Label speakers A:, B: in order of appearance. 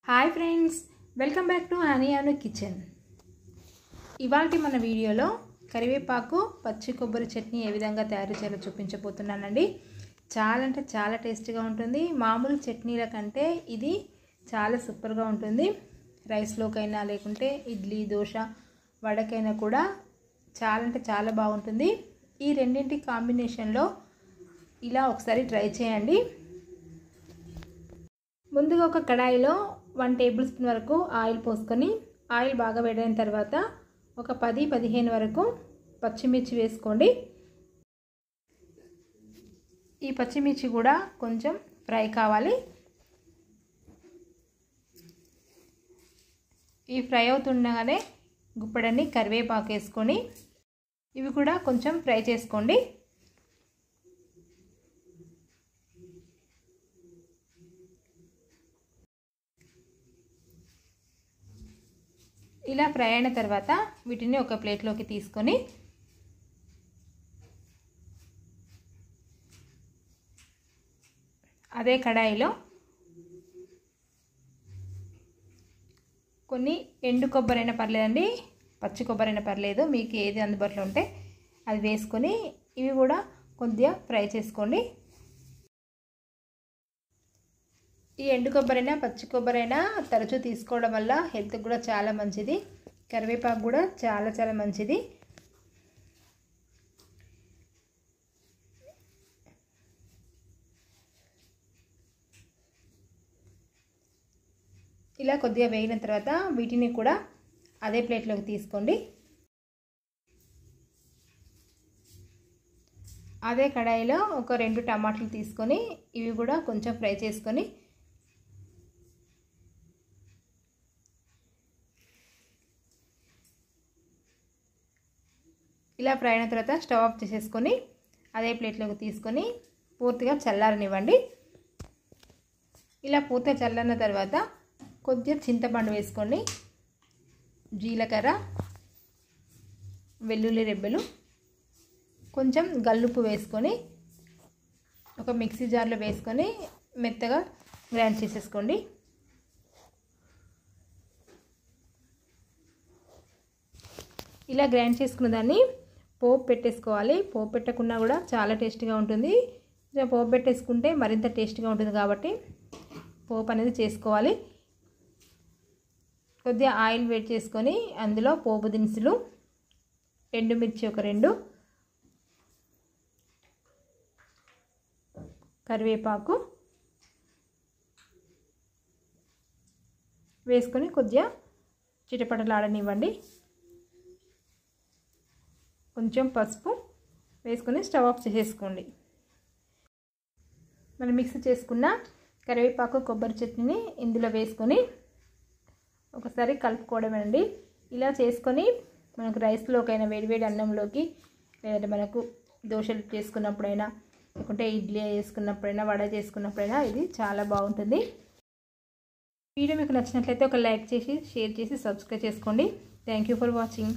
A: Hi friends, welcome back to honey Anu kitchen. ఇవాల్టి మన వీడియోలో కరివేపాకు పచ్చి కొబ్బరి చట్నీ ఏ విధంగా తయారు చేయాలో చూపించబోతున్నానండి. చాలా అంటే చాలా టేస్టీగా ఉంటుంది. మామూలు చట్నీల కంటే ఇది చాలా సూపర్గా ఉంటుంది. రైస్లోకైనా లేకుంటే ఇడ్లీ, దోశ, వడకైనా కూడా చాలా అంటే చాలా బాగుంటుంది. ఈ రెండింటి కాంబినేషన్లో ఇలా ఒకసారి ట్రై చేయండి. ముందుగా ఒక కడాయిలో 1 టేబుల్ స్పూన్ వరకు ఆయిల్ పోసుకొని ఆయిల్ బాగా వేడైన తర్వాత ఒక 10-15 వరకు పచ్చిమిర్చి వేసుకోండి. ఈ పచ్చిమిర్చి కూడా కొంచెం ఫ్రై కావాలి. ఈ ఫ్రై అవుతుండగానే గుప్పడన్ని కరివేపాకు వేసుకొని ఇవి కూడా కొంచెం ఫ్రై చేసుకోండి. ఇలా ఫ్రై అయిన తర్వాత వీటిని ఒక ప్లేట్లోకి తీసుకొని అదే కడాయిలో కొన్ని ఎండు కొబ్బరి అయినా పర్లేదండి, పచ్చి కొబ్బరి అయినా పర్లేదు, మీకు ఏది అందుబాటులో ఉంటే అది వేసుకొని ఇవి కూడా కొద్దిగా ఫ్రై చేసుకోండి. ఈ ఎండు కొబ్బరైనా పచ్చి కొబ్బరైనా తరచూ తీసుకోవడం వల్ల హెల్త్కి కూడా చాలా మంచిది. కరివేపాకు కూడా చాలా చాలా మంచిది. ఇలా కొద్దిగా వేగిన తర్వాత వీటిని కూడా అదే ప్లేట్లోకి తీసుకోండి. అదే కడాయిలో ఒక 2 టమాటాలు తీసుకొని ఇవి కూడా కొంచెం ఫ్రై చేసుకొని ఇలా ఫ్రై అయిన తర్వాత స్టవ్ ఆఫ్ చేసేసుకొని అదే ప్లేట్లోకి తీసుకొని పూర్తిగా చల్లారనివ్వండి. ఇలా పూర్తిగా చల్లారిన తర్వాత కొద్దిగా చింతపండు వేసుకోండి, జీలకర్ర, వెల్లుల్లి రెబ్బలు, కొంచెం గల్లుప్పు వేసుకొని ఒక మిక్సీ జార్లో వేసుకొని మెత్తగా గ్రైండ్ చేసేసుకోండి. ఇలా గ్రైండ్ చేసుకున్న దాన్ని పోపు పెట్టేసుకోవాలి. పోపు పెట్టకుండా కూడా చాలా టేస్టీగా ఉంటుంది. పోపు పెట్టేసుకుంటే మరింత టేస్టీగా ఉంటుంది కాబట్టి పోపు అనేది చేసుకోవాలి. కొద్దిగా ఆయిల్ వేడి చేసుకొని అందులో పోపు దినుసులు, ఎండుమిర్చి ఒక 2, కరివేపాకు వేసుకొని కొద్దిగా చిటపటలాడనివ్వండి. కొంచెం పసుపు వేసుకొని స్టవ్ ఆఫ్ చేసేసుకోండి. మనం మిక్స్ చేసుకున్న కరివేపాకు కొబ్బరి చట్నీని ఇందులో వేసుకొని ఒకసారి కలుపుకోవడమేనండి. ఇలా చేసుకొని మనకు రైస్లోకైనా వేడివేడి అన్నంలోకి, లేదంటే మనకు దోశలు చేసుకున్నప్పుడైనా, లేకుంటే ఇడ్లీ చేసుకున్నప్పుడైనా, వడ చేసుకున్నప్పుడైనా ఇది చాలా బాగుంటుంది. వీడియో మీకు నచ్చినట్లయితే ఒక లైక్ చేసి, షేర్ చేసి, సబ్స్క్రైబ్ చేసుకోండి. Thank you for watching.